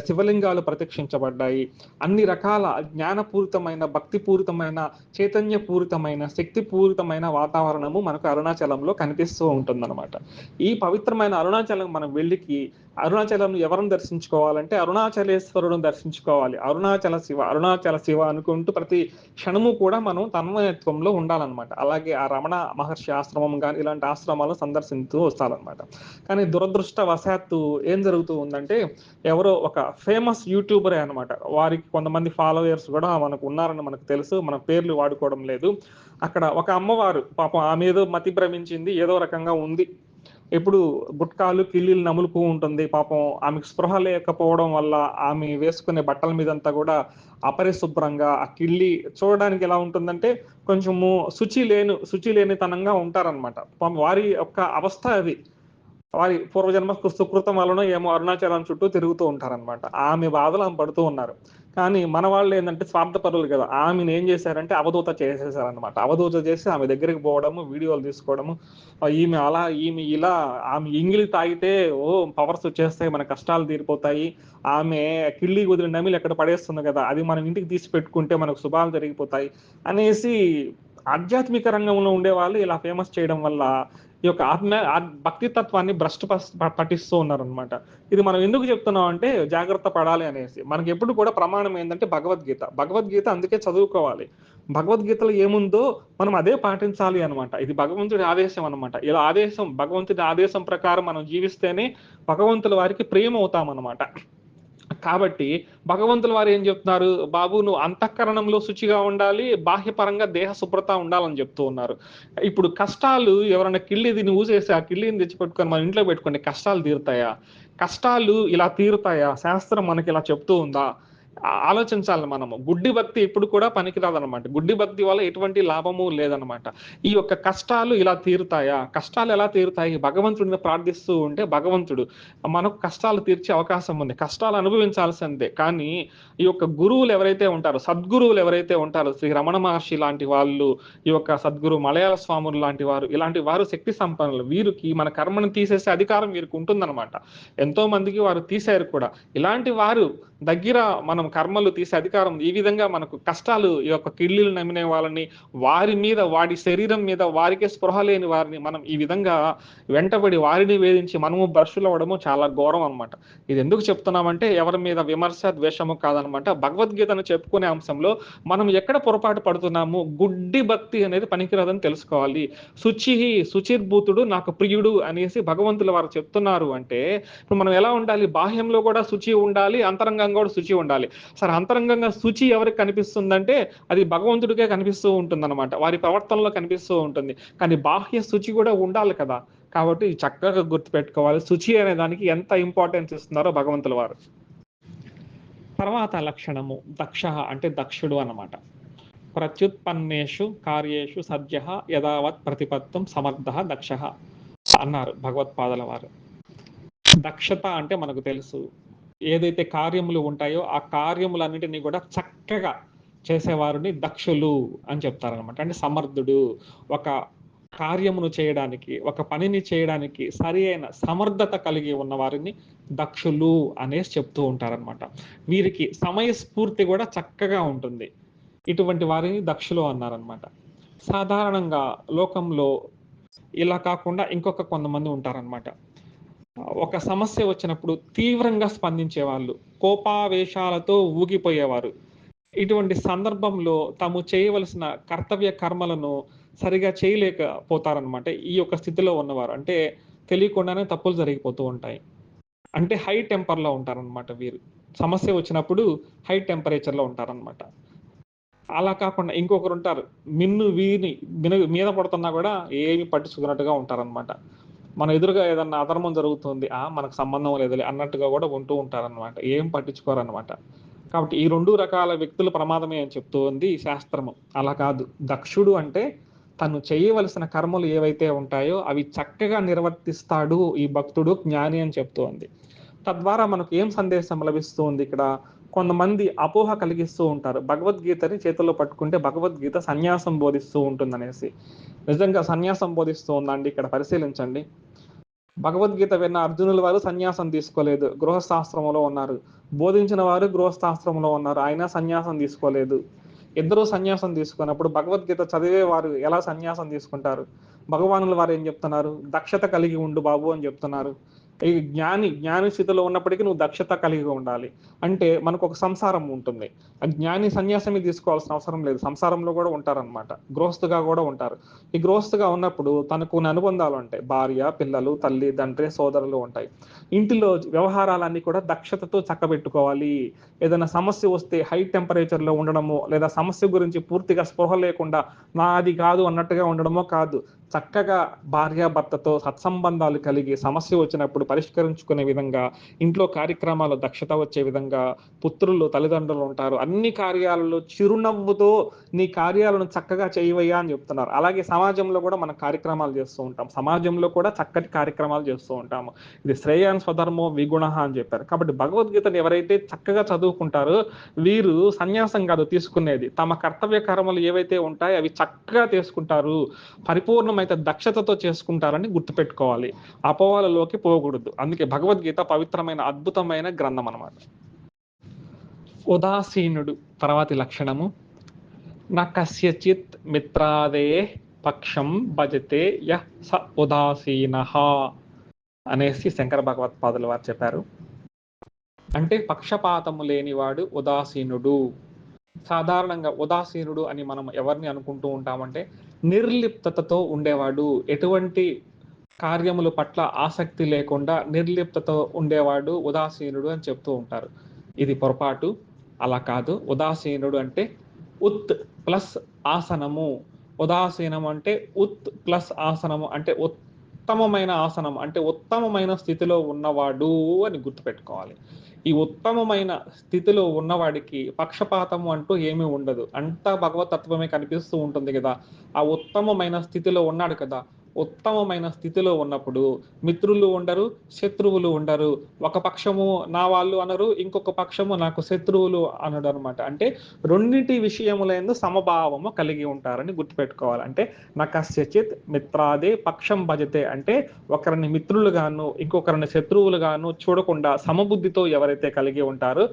[SPEAKER 1] శివలింగాలు ప్రత్యక్షించబడ్డాయి. అన్ని రకాల జ్ఞానపూరితమైన, భక్తిపూరితమైన, చైతన్యపూరితమైన, శక్తిపూరితమైన వాతావరణము మనకు అరుణాచలంలో కనిపిస్తూ ఉంటుందన్నమాట. ఈ పవిత్రమైన అరుణాచలం మనం వెళ్ళికి అరుణాచలం ఎవరిని దర్శించుకోవాలంటే అరుణాచలేశ్వరులను దర్శించుకోవాలి. అరుణాచల శివ అనుకుంటూ ప్రతి క్షణము కూడా మనం తన్మయత్వంలో ఉండాలన్నమాట. అలాగే ఆ రమణ మహర్షి ఆశ్రమం కానీ ఇలాంటి ఆశ్రమాలను సందర్శిస్తూ వస్తారనమాట. కానీ దురదృష్టవశాత్తు ఏం జరుగుతూ ఉందంటే, ఎవరో ఒక ఒక ఫేమస్ యూట్యూబరే అనమాట. వారికి కొంతమంది ఫాలోయర్స్ కూడా మనకు ఉన్నారని మనకు తెలుసు. మన పేర్లు వాడుకోవడం లేదు. అక్కడ ఒక అమ్మవారు పాపం ఆమె ఏదో మతి భ్రమించింది, ఏదో రకంగా ఉంది. ఎప్పుడు గుట్కాలు, కిళ్ళీలు నములుతూ ఉంటుంది. పాపం ఆమెకు స్పృహ లేకపోవడం వల్ల ఆమె వేసుకునే బట్టల మీదంతా కూడా అపరిశుభ్రంగా ఆ కిళ్ళి చూడడానికి ఎలా ఉంటుందంటే కొంచెము శుచి లేనితనంగా ఉంటారనమాట. పాపం వారి యొక్క అవస్థ అది. వారి పూర్వజన్మ సుకృతం వలన ఏమో అరుణాచలం చుట్టూ తిరుగుతూ ఉంటారనమాట. ఆమె బాధలు ఆమె పడుతూ ఉన్నారు. కానీ మన వాళ్ళు ఏంటంటే స్వార్థపరులు కదా! ఆమెను ఏం చేశారంటే అవధూత చేసేసారనమాట. అవధూత చేసి ఆమె దగ్గరికి పోవడము, వీడియోలు తీసుకోవడము, ఈమె అలా, ఈమె ఇలా, ఆమె ఎంగిలి తాగితే పవర్స్ వచ్చేస్తాయి, మన కష్టాలు తీరిపోతాయి. ఆమె కిళ్ళి కుదిరిన నమిలి ఎక్కడ పడేస్తుంది కదా! అది మనం ఇంటికి తీసి పెట్టుకుంటే మనకు శుభాలు జరిగిపోతాయి అనేసి ఆధ్యాత్మిక రంగంలో ఉండేవాళ్ళు ఇలా ఫేమస్ చేయడం వల్ల ఈ యొక్క భక్తి తత్వాన్ని పట్టిస్తూ ఉన్నారనమాట. ఇది మనం ఎందుకు చెప్తున్నాం అంటే జాగ్రత్త పడాలి అనేసి. మనకి ఎప్పుడు కూడా ప్రమాణం ఏంటంటే భగవద్గీత. భగవద్గీత అందుకే చదువుకోవాలి. భగవద్గీతలో ఏముందో మనం అదే పాటించాలి అనమాట. ఇది భగవంతుడి ఆదేశం అనమాట. ఇలా భగవంతుడి ఆదేశం ప్రకారం మనం జీవిస్తేనే భగవంతుల వారికి ప్రేమ అవుతాం అనమాట. కాబట్టి భగవంతుల వారు ఏం చెప్తున్నారు, బాబు నువ్వు అంతఃకరణంలో శుచిగా ఉండాలి, బాహ్యపరంగా దేహ శుభ్రత ఉండాలని చెప్తూ ఉన్నారు. ఇప్పుడు కష్టాలు ఎవరైనా కిళ్ళి దీన్ని ఊసేసి ఆ కిళ్ళిని తెచ్చిపెట్టుకొని మన ఇంట్లో పెట్టుకోండి, కష్టాలు తీరుతాయా? కష్టాలు ఇలా తీరుతాయా? శాస్త్రం మనకి ఇలా చెప్తూ ఉందా? ఆలోచించాలి మనము. గుడ్డి భక్తి ఎప్పుడు కూడా పనికిరాదనమాట. గుడ్డి భక్తి వల్ల ఎటువంటి లాభము లేదనమాట. ఈ యొక్క కష్టాలు ఇలా తీరుతాయా? కష్టాలు ఎలా తీరుతాయి? భగవంతుడిని ప్రార్థిస్తూ ఉంటే భగవంతుడు మనకు కష్టాలు తీర్చే అవకాశం ఉంది. కష్టాలు అనుభవించాల్సిందే. కానీ ఈ యొక్క గురువులు ఎవరైతే ఉంటారో, సద్గురువులు ఎవరైతే ఉంటారో, శ్రీ రమణ మహర్షి లాంటి వాళ్ళు, ఈ యొక్క సద్గురు మలయాళ స్వాములు లాంటి వారు, ఇలాంటి వారు శక్తి సంపన్నులు. వీరికి మన కర్మను తీసేసే అధికారం వీరికి ఉంటుందన్నమాట. ఎంతో మందికి వారు తీశారు కూడా. ఇలాంటి వారు దగ్గర మనం కర్మలు తీసే అధికారం. ఈ విధంగా మనకు కష్టాలు, ఈ యొక్క కిళ్ళీలు నమినే వాళ్ళని, వారి మీద, వాడి శరీరం మీద వారికే స్పృహ లేని వారిని మనం ఈ విధంగా వెంటబడి వారిని వేధించి మనము బ్రష్లు అవ్వడము చాలా ఘోరం అనమాట. ఇది ఎందుకు చెప్తున్నామంటే ఎవరి మీద విమర్శ, ద్వేషము కాదనమాట. భగవద్గీతను చెప్పుకునే అంశంలో మనం ఎక్కడ పొరపాటు పడుతున్నాము, గుడ్డి భక్తి అనేది పనికిరాదని తెలుసుకోవాలి. శుచిర్భూతుడు నాకు ప్రియుడు అనేసి భగవంతుల వారు చెప్తున్నారు అంటే ఇప్పుడు మనం ఎలా ఉండాలి, బాహ్యంలో కూడా శుచి ఉండాలి, అంతరంగంగా కూడా శుచి ఉండాలి. సరే, అంతరంగంగా శుచి ఎవరికి కనిపిస్తుందంటే అది భగవంతుడికే కనిపిస్తూ ఉంటుందన్నమాట. వారి ప్రవర్తనలో కనిపిస్తూ ఉంటుంది. కానీ బాహ్య శుచి కూడా ఉండాలి కదా. కాబట్టి చక్కగా గుర్తుపెట్టుకోవాలి శుచి అనే దానికి ఎంత ఇంపార్టెన్స్ ఇస్తున్నారో భగవంతుల వారు. తర్వాత లక్షణము దక్ష అంటే దక్షుడు అన్నమాట. ప్రత్యుత్పన్నేషు కార్యేషు సద్య యథావత్ ప్రతిపత్తం సమర్థ దక్ష అన్నారు భగవత్పాదల వారు. దక్షత అంటే మనకు తెలుసు, ఏదైతే కార్యములు ఉంటాయో ఆ కార్యములన్నిటినీ కూడా చక్కగా చేసేవారిని దక్షులు అని చెప్తారనమాట. అంటే సమర్థుడు, ఒక కార్యమును చేయడానికి, ఒక పనిని చేయడానికి సరి అయిన సమర్థత కలిగి ఉన్న వారిని దక్షులు అనేసి చెప్తూ ఉంటారనమాట. వీరికి సమయస్ఫూర్తి కూడా చక్కగా ఉంటుంది. ఇటువంటి వారిని దక్షులు అన్నారనమాట. సాధారణంగా లోకంలో ఇలా కాకుండా ఇంకొక కొంతమంది ఉంటారనమాట. ఒక సమస్య వచ్చినప్పుడు తీవ్రంగా స్పందించే వాళ్ళు, కోపావేశాలతో ఊగిపోయేవారు. ఇటువంటి సందర్భంలో తాము చేయవలసిన కర్తవ్య కర్మలను సరిగా చేయలేకపోతారనమాట. ఈ యొక్క స్థితిలో ఉన్నవారు అంటే తెలియకుండానే తప్పులు జరిగిపోతూ ఉంటాయి. అంటే హై టెంపర్లో ఉంటారనమాట వీరు. సమస్య వచ్చినప్పుడు హై టెంపరేచర్లో ఉంటారనమాట. అలా కాకుండా ఇంకొకరు ఉంటారు, మీద పడుతున్నా కూడా ఏమి పట్టించుకున్నట్టుగా ఉంటారనమాట. మన ఎదురుగా ఏదన్నా అధర్మం జరుగుతుంది, మనకు సంబంధం లేదులే అన్నట్టుగా కూడా ఉంటూ ఉంటారనమాట. ఏం పట్టించుకోరనమాట. కాబట్టి ఈ 2 రకాల వ్యక్తుల ప్రమాదమే అని చెప్తూ ఉంది ఈ శాస్త్రము. అలా కాదు, దక్షుడు అంటే తను చేయవలసిన కర్మలు ఏవైతే ఉంటాయో అవి చక్కగా నిర్వర్తిస్తాడు ఈ భక్తుడు, జ్ఞాని అని చెప్తూ ఉంది. తద్వారా మనకు ఏం సందేశం లభిస్తుంది ఇక్కడ? కొంతమంది అపోహ కలిగిస్తూ ఉంటారు, భగవద్గీతని చేతుల్లో పట్టుకుంటే భగవద్గీత సన్యాసం బోధిస్తూ ఉంటుందనేసి. నిజంగా సన్యాసం బోధిస్తూ ఉందండి? ఇక్కడ పరిశీలించండి. భగవద్గీత విన్న అర్జునుల వారు సన్యాసం తీసుకోలేదు, గృహస్థాశ్రమంలో ఉన్నారు. బోధించిన వారు గృహస్థాశ్రమంలో ఉన్నారు, అయినా సన్యాసం తీసుకోలేదు. ఇద్దరూ సన్యాసం తీసుకున్నప్పుడు భగవద్గీత చదివే వారు ఎలా సన్యాసం తీసుకుంటారు? భగవానుల వారు ఏం చెప్తున్నారు? దక్షత కలిగి ఉండు బాబు అని చెప్తున్నారు. ఈ జ్ఞాని స్థితిలో ఉన్నప్పటికీ నువ్వు దక్షత కలిగి ఉండాలి. అంటే మనకు ఒక సంసారం ఉంటుంది. ఆ జ్ఞాని సన్యాసమే తీసుకోవాల్సిన అవసరం లేదు. సంసారంలో కూడా ఉంటారనమాట. గృహస్థుగా కూడా ఉంటారు. ఈ గృహస్థుగా ఉన్నప్పుడు తనకు కొన్ని అనుబంధాలు ఉంటాయి. భార్య, పిల్లలు, తల్లి, తండ్రి, సోదరులు ఉంటాయి. ఇంటిలో వ్యవహారాలన్నీ కూడా దక్షతతో చక్కబెట్టుకోవాలి. ఏదైనా సమస్య వస్తే హై టెంపరేచర్‌లో ఉండడమో, లేదా సమస్య గురించి పూర్తిగా స్పృహ లేకుండా నాది కాదు అన్నట్టుగా ఉండడమో కాదు. చక్కగా భార్యాభర్తతో సత్సంబంధాలు కలిగి సమస్య వచ్చినప్పుడు పరిష్కరించుకునే విధంగా, ఇంట్లో కార్యక్రమాలు దక్షత వచ్చే విధంగా, పుత్రులు, తల్లిదండ్రులు ఉంటారు. అన్ని కార్యాలలో చిరునవ్వుతో నీ కార్యాలను చక్కగా చేయవయ్యా అని చెప్తున్నారు. అలాగే సమాజంలో కూడా మనం కార్యక్రమాలు చేస్తూ ఉంటాం. సమాజంలో కూడా చక్కటి కార్యక్రమాలు చేస్తూ ఉంటాము. ఇది శ్రేయాన్ స్వధర్మో విగుణః అని చెప్పారు. కాబట్టి భగవద్గీతను ఎవరైతే చక్కగా చదువుకుంటారో వీరు సన్యాసం కాదు తీసుకునేది. తమ కర్తవ్య కర్మలు ఏవైతే ఉంటాయో అవి చక్కగా తీసుకుంటారు. పరిపూర్ణమైతే దక్షతతో చేసుకుంటారని గుర్తుపెట్టుకోవాలి. అపోహలలోకి పోకూడదు. అందుకే భగవద్గీత పవిత్రమైన అద్భుతమైన గ్రంథం అన్నమాట. ఉదాసీనుడు తర్వాతి లక్షణము న కస్యచిత్ మిత్రాదేః పక్షం భజతే యః స ఉదాసీనః అనేసి శంకర భగవత్పాదుల వారు చెప్పారు. అంటే పక్షపాతము లేనివాడు ఉదాసీనుడు. సాధారణంగా ఉదాసీనుడు అని మనం ఎవరిని అనుకుంటూ ఉంటామంటే నిర్లిప్తతతో ఉండేవాడు, ఎటువంటి కార్యముల పట్ల ఆసక్తి లేకుండా నిర్లిప్తతో ఉండేవాడు ఉదాసీనుడు అని చెప్తూ ఉంటారు. ఇది పొరపాటు. అలా కాదు. ఉదాసీనుడు అంటే ఉత్ ప్లస్ ఆసనము. ఉదాసీనం అంటే ఉత్ ప్లస్ ఆసనము అంటే ఉత్తమమైన ఆసనం అంటే ఉత్తమమైన స్థితిలో ఉన్నవాడు అని గుర్తుపెట్టుకోవాలి. ఈ ఉత్తమమైన స్థితిలో ఉన్నవాడికి పక్షపాతము అంటూ ఏమీ ఉండదు. అంతా భగవతత్వమే కనిపిస్తూ ఉంటుంది కదా. ఆ ఉత్తమమైన స్థితిలో ఉన్నాడు కదా. ఉత్తమమైన స్థితిలో ఉన్నప్పుడు మిత్రులు ఉండరు, శత్రువులు ఉండరు. ఒక పక్షము నా వాళ్ళు అనరు, ఇంకొక పక్షము నాకు శత్రువులు అనడు అనమాట. అంటే రెండింటి విషయములందు సమభావము కలిగి ఉంటారని గుర్తుపెట్టుకోవాలి. అంటే నా కస్యచిత్ మిత్రాదే పక్షం భజతే అంటే ఒకరిని మిత్రులుగాను ఇంకొకరిని శత్రువులుగాను చూడకుండా సమబుద్ధితో ఎవరైతే కలిగి ఉంటారో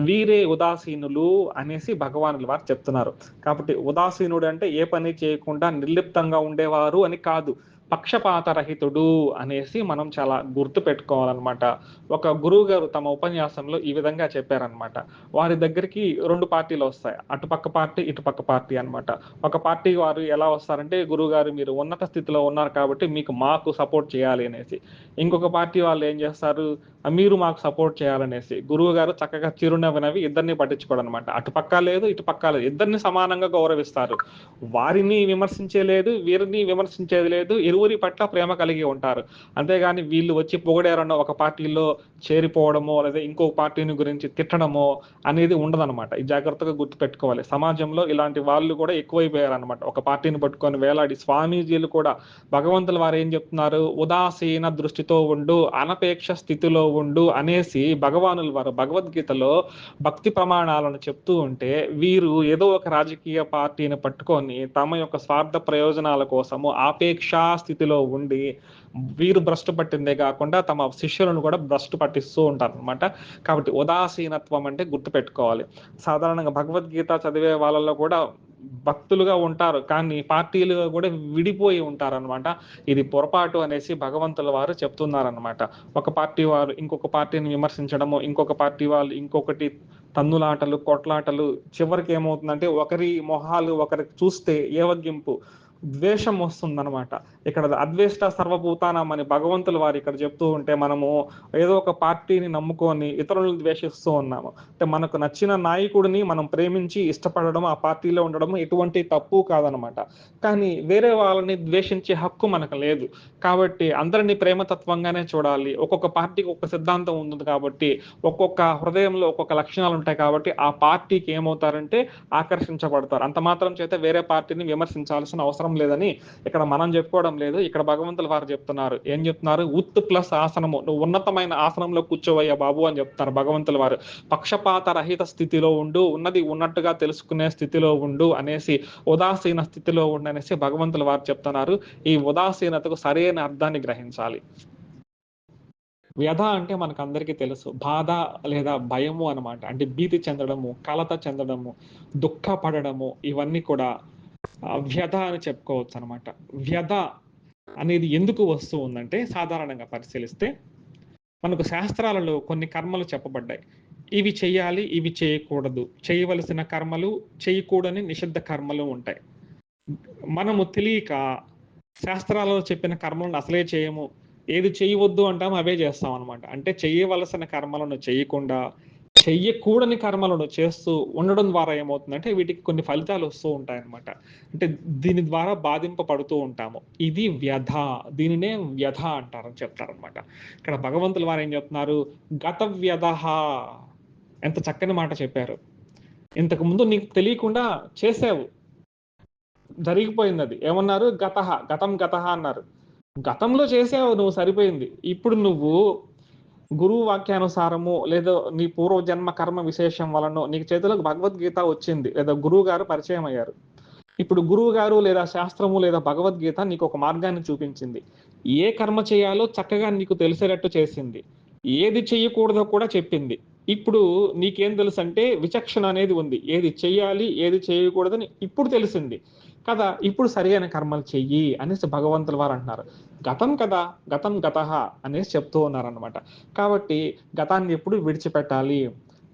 [SPEAKER 1] వీరే ఉదాసీనులు అనేసి భగవానుల వారు చెప్తున్నారు. కాబట్టి ఉదాసీనుడు అంటే ఏ పని చేయకుండా నిర్లిప్తంగా ఉండేవారు అని కాదు, పక్షపాతరహితుడు అనేసి మనం చాలా గుర్తు పెట్టుకోవాలన్నమాట. ఒక గురువు గారు తమ ఉపన్యాసంలో ఈ విధంగా చెప్పారనమాట. వారి దగ్గరికి రెండు పార్టీలు వస్తాయి, అటుపక్క పార్టీ ఇటుపక్క పార్టీ అనమాట. ఒక పార్టీ వారు ఎలా వస్తారంటే గురువు గారు మీరు ఉన్నత స్థితిలో ఉన్నారు కాబట్టి మీకు మాకు సపోర్ట్ చేయాలి అనేసి. ఇంకొక పార్టీ వాళ్ళు ఏం చేస్తారు, మీరు మాకు సపోర్ట్ చేయాలనేసి. గురువు గారు చక్కగా చిరునవ్వునవి ఇద్దరిని పట్టించుకోవడం అనమాట. అటుపక్క లేదు ఇటుపక్క లేదు, ఇద్దరిని సమానంగా గౌరవిస్తారు. వారిని విమర్శించే లేదు, వీరిని విమర్శించేది లేదు, ఇరువురి పట్ల ప్రేమ కలిగి ఉంటారు. అంతేగాని వీళ్ళు వచ్చి పొగిడారన్న ఒక పార్టీలో చేరిపోవడమో లేదా ఇంకో పార్టీని గురించి తిట్టడమో అనేది ఉండదన్నమాట. ఇది జాగ్రత్తగా గుర్తుపెట్టుకోవాలి. సమాజంలో ఇలాంటి వాళ్ళు కూడా ఎక్కువైపోయారనమాట. ఒక పార్టీని పట్టుకొని వేలాడి స్వామీజీలు కూడా భగవంతుల వారు ఏం చెప్తున్నారు, ఉదాసీన దృష్టితో ఉండు, అనపేక్ష స్థితిలో ఉండు అనేసి భగవానుల వారు భగవద్గీతలో భక్తి ప్రమాణాలను చెప్తూ ఉంటే వీరు ఏదో ఒక రాజకీయ పార్టీని పట్టుకొని తమ యొక్క స్వార్థ ప్రయోజనాల కోసము ఆపేక్షా స్థితిలో ఉండి వీరు భ్రష్టు పట్టిందే కాకుండా తమ శిష్యులను కూడా భ్రష్టు పట్టిస్తూ ఉంటారు అనమాట. కాబట్టి ఉదాసీనత్వం అంటే గుర్తుపెట్టుకోవాలి. సాధారణంగా భగవద్గీత చదివే వాళ్ళలో కూడా భక్తులుగా ఉంటారు, కానీ పార్టీలుగా కూడా విడిపోయి ఉంటారనమాట. ఇది పొరపాటు అనేసి భగవంతుల వారు చెప్తున్నారనమాట. ఒక పార్టీ వారు ఇంకొక పార్టీని విమర్శించడము, ఇంకొక పార్టీ వాళ్ళు ఇంకొకటి తన్నులాటలు, కొట్లాటలు, చివరికి ఏమవుతుందంటే ఒకరి మొహాలు ఒకరికి చూస్తే ఏవగింపు, ద్వేషం వస్తుందన్నమాట. ఇక్కడ అద్వేష్ట సర్వభూతానం అని భగవంతుల వారు ఇక్కడ చెప్తూ ఉంటే మనము ఏదో ఒక పార్టీని నమ్ముకొని ఇతరులను ద్వేషిస్తూ ఉన్నాము. అంటే మనకు నచ్చిన నాయకుడిని మనం ప్రేమించి ఇష్టపడడం, ఆ పార్టీలో ఉండడం ఎటువంటి తప్పు కాదనమాట. కానీ వేరే వాళ్ళని ద్వేషించే హక్కు మనకు లేదు. కాబట్టి అందరినీ ప్రేమతత్వంగానే చూడాలి. ఒక్కొక్క పార్టీకి ఒక్క సిద్ధాంతం ఉంది కాబట్టి, ఒక్కొక్క హృదయంలో ఒక్కొక్క లక్షణాలు ఉంటాయి కాబట్టి ఆ పార్టీకి ఏమవుతారంటే ఆకర్షించబడతారు. అంత మాత్రం చేత వేరే పార్టీని విమర్శించాల్సిన అవసరం లేదని ఇక్కడ మనం చెప్పుకోవడం లేదు. ఇక్కడ భగవంతుల వారు చెప్తున్నారు. ఏం చెప్తున్నారు, ఉత్ ప్లస్ ఆసనము, నువ్వు ఉన్నతమైన ఆసనంలో కూర్చోవయ్యా బాబు అని చెప్తున్నారు భగవంతుల వారు. పక్షపాత రహిత స్థితిలో ఉండు, ఉన్నది ఉన్నట్టుగా తెలుసుకునే స్థితిలో ఉండు అనేసి, ఉదాసీన స్థితిలో ఉండు అనేసి భగవంతుల వారు చెప్తున్నారు. ఈ ఉదాసీనతకు సరైన అర్థాన్ని గ్రహించాలి. వ్యధ అంటే మనకు అందరికీ తెలుసు, బాధ లేదా భయము అనమాట. అంటే భీతి చెందడము, కలత చెందడము, దుఃఖపడడము, ఇవన్నీ కూడా వ్యధ అని చెప్పుకోవచ్చు అనమాట. వ్యధ అనేది ఎందుకు వస్తూ ఉందంటే సాధారణంగా పరిశీలిస్తే మనకు శాస్త్రాలలో కొన్ని కర్మలు చెప్పబడ్డాయి. ఇవి చెయ్యాలి, ఇవి చేయకూడదు. చేయవలసిన కర్మలు, చేయకూడని నిషిద్ధ కర్మలు ఉంటాయి. మనము తెలియక శాస్త్రాలలో చెప్పిన కర్మలను అసలే చేయము. ఏది చేయవద్దు అంటామో అవే చేస్తామనమాట. అంటే చేయవలసిన కర్మలను చేయకుండా, చెయ్యకూడని కర్మలను చేస్తూ ఉండడం ద్వారా ఏమవుతుందంటే వీటికి కొన్ని ఫలితాలు వస్తూ ఉంటాయన్నమాట. అంటే దీని ద్వారా బాధింపబడుతూ ఉంటాము. ఇది వ్యధ. దీనినే వ్యధ అంటారని చెప్తారనమాట. ఇక్కడ భగవంతుల వారు ఏం చెప్తున్నారు? గత వ్యధః. ఎంత చక్కని మాట చెప్పారు. ఇంతకుముందు నీకు తెలియకుండా చేసావు. జరిగిపోయిందది. ఏమన్నారు? గతః. గతం గతః అన్నారు. గతంలో చేసావు నువ్వు సరిపోయింది. ఇప్పుడు నువ్వు గురువు వాక్యానుసారము లేదా నీ పూర్వజన్మ కర్మ విశేషం వలనో నీకు చేతిలోకి భగవద్గీత వచ్చింది. లేదా గురువుగారు పరిచయం అయ్యారు. ఇప్పుడు గురువుగారు లేదా శాస్త్రము లేదా భగవద్గీత నీకు ఒక మార్గాన్ని చూపించింది. ఏ కర్మ చేయాలో చక్కగా నీకు తెలిసేటట్టు చేసింది. ఏది చెయ్యకూడదో కూడా చెప్పింది. ఇప్పుడు నీకేం తెలుసంటే విచక్షణ అనేది ఉంది. ఏది చెయ్యాలి, ఏది చేయకూడదని ఇప్పుడు తెలిసింది కదా. ఇప్పుడు సరైన కర్మలు చెయ్యి అనేసి భగవంతుల వారు అంటున్నారు. గతం కదా, గతం గతః అనేసి చెప్తూ ఉన్నారనమాట. కాబట్టి గతాన్ని ఎప్పుడు విడిచిపెట్టాలి.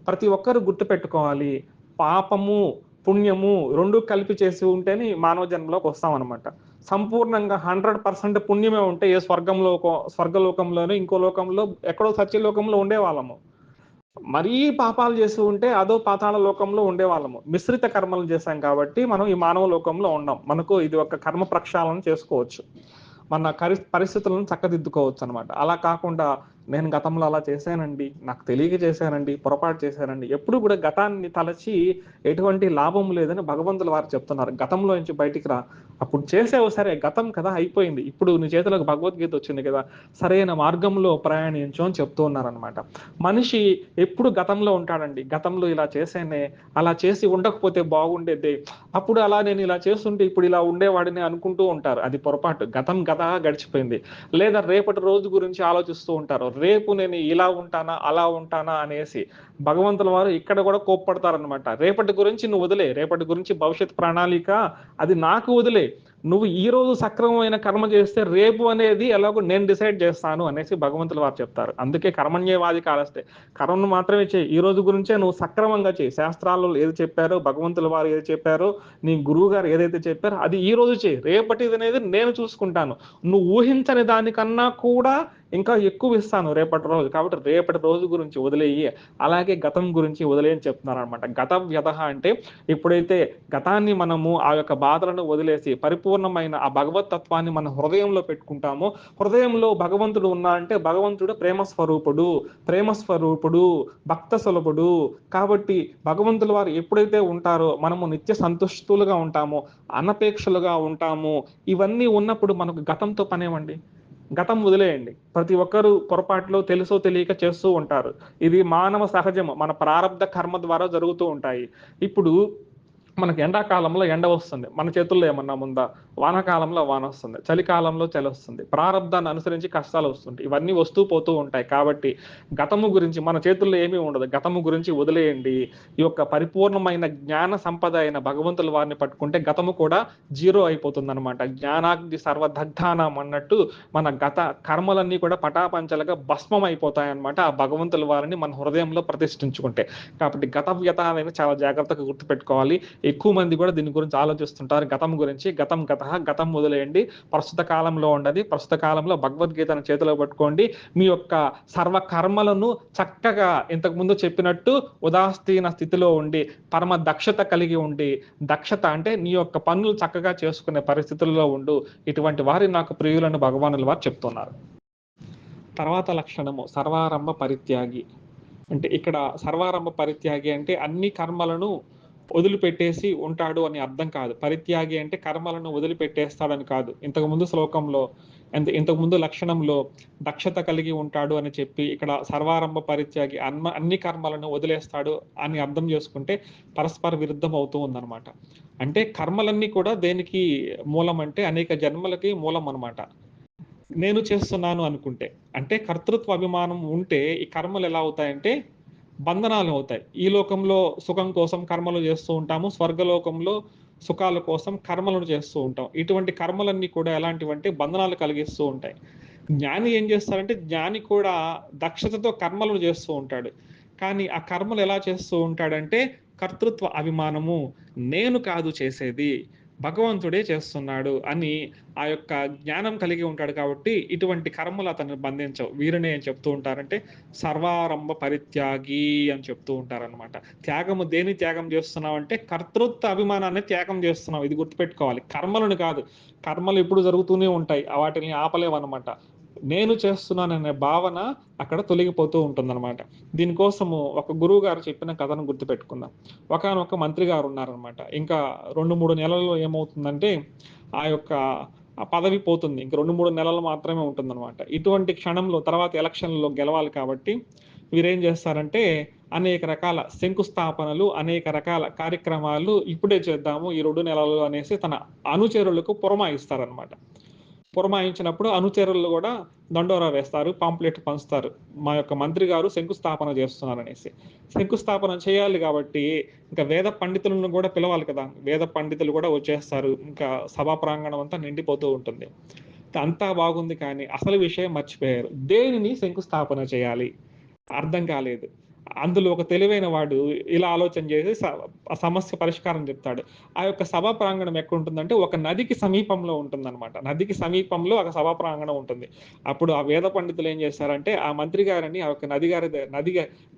[SPEAKER 1] ప్రతి ఒక్కరు గుర్తు పెట్టుకోవాలి. పాపము పుణ్యము రెండు కలిపి చేసి ఉంటేనే మానవ జన్మలోకి వస్తామన్నమాట. సంపూర్ణంగా 100% పుణ్యమే ఉంటే ఏ స్వర్గలోకంలోనే ఇంకో లోకంలో ఎక్కడో సత్యలోకంలో ఉండేవాళ్ళము. మరీ పాపాలు చేస్తూ ఉంటే అదో పాతాళ లోకంలో ఉండేవాళ్ళము. మిశ్రిత కర్మలు చేశాం కాబట్టి మనం ఈ మానవ లోకంలో ఉన్నాం. మనకు ఇది ఒక కర్మ ప్రక్షాళన చేసుకోవచ్చు. మన పరిస్థితులను చక్కదిద్దుకోవచ్చు అనమాట. అలా కాకుండా నేను గతంలో అలా చేశానండి, నాకు తెలియక చేశానండి, పొరపాటు చేశానండి, ఎప్పుడు కూడా గతాన్ని తలచి ఎటువంటి లాభం లేదని భగవంతుల వారు చెప్తున్నారు. గతంలో నుంచి బయటికి రా. అప్పుడు చేసావు సరే, గతం కదా అయిపోయింది. ఇప్పుడు నీ చేతిలోకి భగవద్గీత వచ్చింది కదా, సరైన మార్గంలో ప్రయాణించు అని చెప్తూ ఉన్నారనమాట. మనిషి ఎప్పుడు గతంలో ఉంటాడండి. గతంలో ఇలా చేశానే, అలా చేసి ఉండకపోతే బాగుండేది, అప్పుడు అలా నేను ఇలా చేస్తుంటే ఇప్పుడు ఇలా ఉండేవాడిని అనుకుంటూ ఉంటారు. అది పొరపాటు. గతం గతగా గడిచిపోయింది. లేదా రేపటి రోజు గురించి ఆలోచిస్తూ ఉంటారు. రేపు నేను ఇలా ఉంటానా, అలా ఉంటానా అనేసి భగవంతుల వారు ఇక్కడ కూడా కోప్పడతారనమాట. రేపటి గురించి నువ్వు వదిలే, రేపటి గురించి భవిష్యత్ ప్రణాళిక అది నాకు వదిలే. నువ్వు ఈ రోజు సక్రమమైన కర్మ చేస్తే రేపు అనేది ఎలాగో నేను డిసైడ్ చేస్తాను అనేసి భగవంతుల వారు చెప్తారు. అందుకే కర్మణ్యేవాది కాలస్తే, కర్మను మాత్రమే చేయి. ఈ రోజు గురించే నువ్వు సక్రమంగా చేయి. శాస్త్రాల్లో ఏది చెప్పారో, భగవంతుల వారు ఏది చెప్పారో, నీ గురువు గారు ఏదైతే చెప్పారో అది ఈ రోజు చేయి. రేపటిది అనేది నేను చూసుకుంటాను. నువ్వు ఊహించని దానికన్నా కూడా ఇంకా ఎక్కువ ఇస్తాను రేపటి రోజు. కాబట్టి రేపటి రోజు గురించి వదిలేయి, అలాగే గతం గురించి వదిలేయని చెప్తున్నారు అనమాట. గత వ్యధ అంటే ఎప్పుడైతే గతాన్ని మనము ఆ యొక్క బాధలను వదిలేసి పరిపూర్ణమైన ఆ భగవత్ తత్వాన్ని మన హృదయంలో పెట్టుకుంటామో, హృదయంలో భగవంతుడు ఉన్నా అంటే భగవంతుడు ప్రేమస్వరూపుడు, భక్త సులభుడు. కాబట్టి భగవంతుల వారు ఎప్పుడైతే ఉంటారో మనము నిత్య సంతుష్టులుగా ఉంటామో, అనపేక్షలుగా ఉంటాము. ఇవన్నీ ఉన్నప్పుడు మనకు గతంతో పనేమండి. గతం వదిలేయండి. ప్రతి ఒక్కరు పొరపాట్లు తెలుసో తెలియక చేస్తూ ఉంటారు. ఇది మానవ సహజము. మన ప్రారబ్ధ కర్మ ద్వారా జరుగుతూ ఉంటాయి. ఇప్పుడు మనకి ఎండాకాలంలో ఎండ వస్తుంది. మన చేతుల్లో ఏమన్నా ఉందా? వానాకాలంలో వాన వస్తుంది. చలికాలంలో చలి వస్తుంది. ప్రారబ్ధాన్ని అనుసరించి కష్టాలు వస్తుంటాయి. ఇవన్నీ వస్తూ పోతూ ఉంటాయి. కాబట్టి గతము గురించి మన చేతుల్లో ఏమీ ఉండదు. గతము గురించి వదిలేయండి. ఈ యొక్క పరిపూర్ణమైన జ్ఞాన సంపద అయిన భగవంతుల వారిని పట్టుకుంటే గతము కూడా జీరో అయిపోతుందన్నమాట. జ్ఞానాగ్ని సర్వదగ్ధానం అన్నట్టు మన గత కర్మలన్నీ కూడా పటాపంచలుగా భస్మం అయిపోతాయన్నమాట. ఆ భగవంతుల వారిని మన హృదయంలో ప్రతిష్ఠించుకుంటే. కాబట్టి గత వ్యత అనేది చాలా జాగ్రత్తగా గుర్తుపెట్టుకోవాలి. ఎక్కువ మంది కూడా దీని గురించి ఆలోచిస్తుంటారు. గతం గురించి గతం వదిలేయండి. ప్రస్తుత కాలంలో ఉండదు. ప్రస్తుత కాలంలో భగవద్గీతను చేతిలో పట్టుకోండి. మీ యొక్క సర్వ కర్మలను చక్కగా ఇంతకు ముందు చెప్పినట్టు ఉదాసీన స్థితిలో ఉండి పరమ దక్షత కలిగి ఉండి, దక్షత అంటే నీ యొక్క పనులు చక్కగా చేసుకునే పరిస్థితుల్లో ఉండు. ఇటువంటి వారి నాకు ప్రియులను భగవానుల వారు చెప్తున్నారు. తర్వాత లక్షణము సర్వారంభ పరిత్యాగి. అంటే ఇక్కడ సర్వారంభ పరిత్యాగి అంటే అన్ని కర్మలను వదిలిపెట్టేసి ఉంటాడు అని అర్థం కాదు. పరిత్యాగి అంటే కర్మలను వదిలిపెట్టేస్తాడని కాదు. ఇంతకుముందు శ్లోకంలో ఇంతకుముందు లక్షణంలో దక్షత కలిగి ఉంటాడు అని చెప్పి ఇక్కడ సర్వారంభ పరిత్యాగి అన్ని కర్మలను వదిలేస్తాడు అని అర్థం చేసుకుంటే పరస్పర విరుద్ధం అవుతూ ఉందన్నమాట. అంటే కర్మలన్నీ కూడా దేనికి మూలం అంటే అనేక జన్మలకి మూలం అన్నమాట. నేను చేస్తున్నాను అనుకుంటే, అంటే కర్తృత్వ అభిమానం ఉంటే ఈ కర్మలు ఎలా అవుతాయంటే బంధనాలు అవుతాయి. ఈ లోకంలో సుఖం కోసం కర్మలు చేస్తూ ఉంటాము. స్వర్గలోకంలో సుఖాల కోసం కర్మలను చేస్తూ ఉంటాం. ఇటువంటి కర్మలన్నీ కూడా ఎలాంటివంటే బంధనాలు కలిగిస్తూ ఉంటాయి. జ్ఞాని ఏం చేస్తారంటే, జ్ఞాని కూడా దక్షతతో కర్మలను చేస్తూ ఉంటాడు. కానీ ఆ కర్మలు ఎలా చేస్తూ ఉంటాడంటే, కర్తృత్వ అభిమానము, నేను కాదు చేసేది, భగవంతుడే చేస్తున్నాడు అని ఆ యొక్క జ్ఞానం కలిగి ఉంటాడు కాబట్టి, ఇటువంటి కర్మలు అతన్ని బంధించవు. వీరిని ఏం చెప్తూ ఉంటారంటే, సర్వారంభ పరిత్యాగి అని చెప్తూ ఉంటారనమాట. త్యాగము దేని త్యాగం చేస్తున్నావంటే, కర్తృత్వ అభిమానాన్ని త్యాగం చేస్తున్నావు. ఇది గుర్తుపెట్టుకోవాలి. కర్మలను కాదు. కర్మలు ఎప్పుడు జరుగుతూనే ఉంటాయి. వాటిని ఆపలేమనమాట. నేను చేస్తున్నాననే భావన అక్కడ తొలగిపోతూ ఉంటుందన్నమాట. దీనికోసము ఒక గురువుగారు చెప్పిన కథను గుర్తుపెట్టుకుందాం. ఒకానొక మంత్రి గారు ఉన్నారనమాట. ఇంకా 2, 3 నెలల్లో ఏమవుతుందంటే, ఆ యొక్క ఆ పదవి పోతుంది. ఇంక 2, 3 నెలలు మాత్రమే ఉంటుందనమాట. ఇటువంటి క్షణంలో తర్వాత ఎలక్షన్‌లో గెలవాలి కాబట్టి, వీరేం చేస్తారంటే, అనేక రకాల శంకుస్థాపనలు, అనేక రకాల కార్యక్రమాలు ఇప్పుడే చేద్దాము ఈ 2 నెలల్లో అనేసి తన అనుచరులకు పురమాయిస్తారనమాట. పురమాయించినప్పుడు అనుచరులు గూడా దండోరా వేస్తారు. పాంప్లెట్ పంచుతారు. మా యొక్క మంత్రి గారు శంకుస్థాపన చేస్తున్నారనేసి. శంకుస్థాపన చేయాలి గాబట్టి, ఇంకా వేద పండితులను గూడా పిలవాలి కదా! వేద పండితులు గూడా వచ్చేస్తారు. ఇంకా సభా ప్రాంగణం అంతా నిండిపోతూ ఉంటుంది. అంతా బాగుంది కానీ, అసలు విషయం మర్చిపోయారు. దేనిని శంకుస్థాపన చేయాలి? అర్థం కాలేదు. అందులో ఒక తెలివైన వాడు ఇలా ఆలోచన చేసి ఆ సమస్య పరిష్కారం చెప్తాడు. ఆ యొక్క సభా ప్రాంగణం ఎక్కడుంటుందంటే, ఒక నదికి సమీపంలో ఉంటుందనమాట. నదికి సమీపంలో ఒక సభా ప్రాంగణం ఉంటుంది. అప్పుడు ఆ వేద పండితులు ఏం చేశారంటే, ఆ మంత్రి గారిని ఆ యొక్క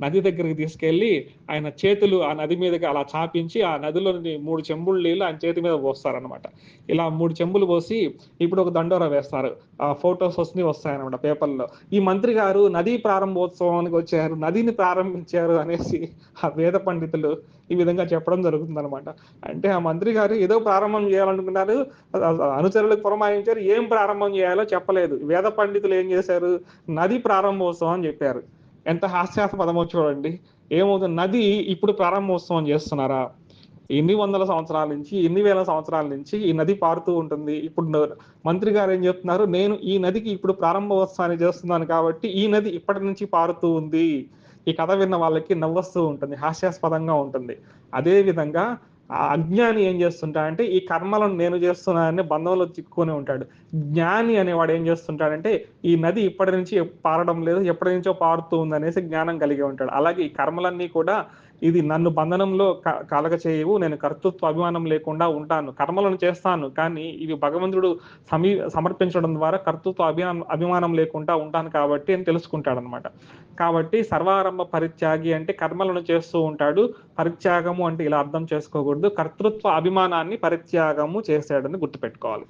[SPEAKER 1] నది దగ్గరికి తీసుకెళ్ళి, ఆయన చేతులు ఆ నది మీదకి అలా చాపించి, ఆ నదిలోని 3 చెంబుల నీళ్లు ఆయన చేతి మీద పోస్తారనమాట. ఇలా 3 చెంబులు పోసి, ఇప్పుడు ఒక దండోరా వేస్తారు. ఆ ఫోటోస్ వస్తాయన్నమాట పేపర్‌లో. ఈ మంత్రి గారు నదీ ప్రారంభోత్సవానికి వచ్చారు, నదిని ప్రారంభించారు అనేసి ఆ వేద పండితులు ఈ విధంగా చెప్పడం జరుగుతుందనమాట. అంటే ఆ మంత్రి గారు ఏదో ప్రారంభం చేయాలనుకున్నారు. అనుచరులకు పురమాయించారు. ఏం ప్రారంభం చేయాలో చెప్పలేదు. వేద పండితులు ఏం చేశారు? నది ప్రారంభోత్సవం అని చెప్పారు. ఎంత హాస్యాస్పదమో చూడండి. ఏమవుతుంది? నది ఇప్పుడు ప్రారంభోత్సవం చేస్తున్నారా? ఎన్ని వందల సంవత్సరాల నుంచి, ఎన్ని వేల సంవత్సరాల నుంచి ఈ నది పారుతూ ఉంటుంది. ఇప్పుడు మంత్రి గారు ఏం చెప్తున్నారు, నేను ఈ నదికి ఇప్పుడు ప్రారంభోత్సవాన్ని చేస్తున్నాను కాబట్టి, ఈ నది ఇప్పటి నుంచి పారుతూ ఉంది. ఈ కథ విన్న వాళ్ళకి నవ్వొస్తూ ఉంటుంది. హాస్యాస్పదంగా ఉంటుంది. అదే విధంగా ఆ అజ్ఞాని ఏం చేస్తుంటాడంటే, ఈ కర్మలను నేను చేస్తున్నానని బంధంలో చిక్కుకొని ఉంటాడు. జ్ఞాని అనేవాడు ఏం చేస్తుంటాడంటే, ఈ నది ఇప్పటి నుంచి పారడం లేదు, ఎప్పటి నుంచో పారుతూ ఉందనేసి జ్ఞానం కలిగి ఉంటాడు. అలాగే ఈ కర్మలన్నీ కూడా ఇది నన్ను బంధనంలో కలగచేయవు. నేను కర్తృత్వ అభిమానం లేకుండా ఉంటాను. కర్మలను చేస్తాను. కానీ ఇవి భగవంతుడు సమర్పించడం ద్వారా కర్తృత్వ అభిమానం లేకుండా ఉంటాను కాబట్టి అని తెలుసుకుంటాడనమాట. కాబట్టి సర్వారంభ పరిత్యాగి అంటే కర్మలను చేస్తూ ఉంటాడు. పరిత్యాగము అంటే ఇలా అర్థం చేసుకోకూడదు. కర్తృత్వ అభిమానాన్ని పరిత్యాగము చేశాడని గుర్తుపెట్టుకోవాలి.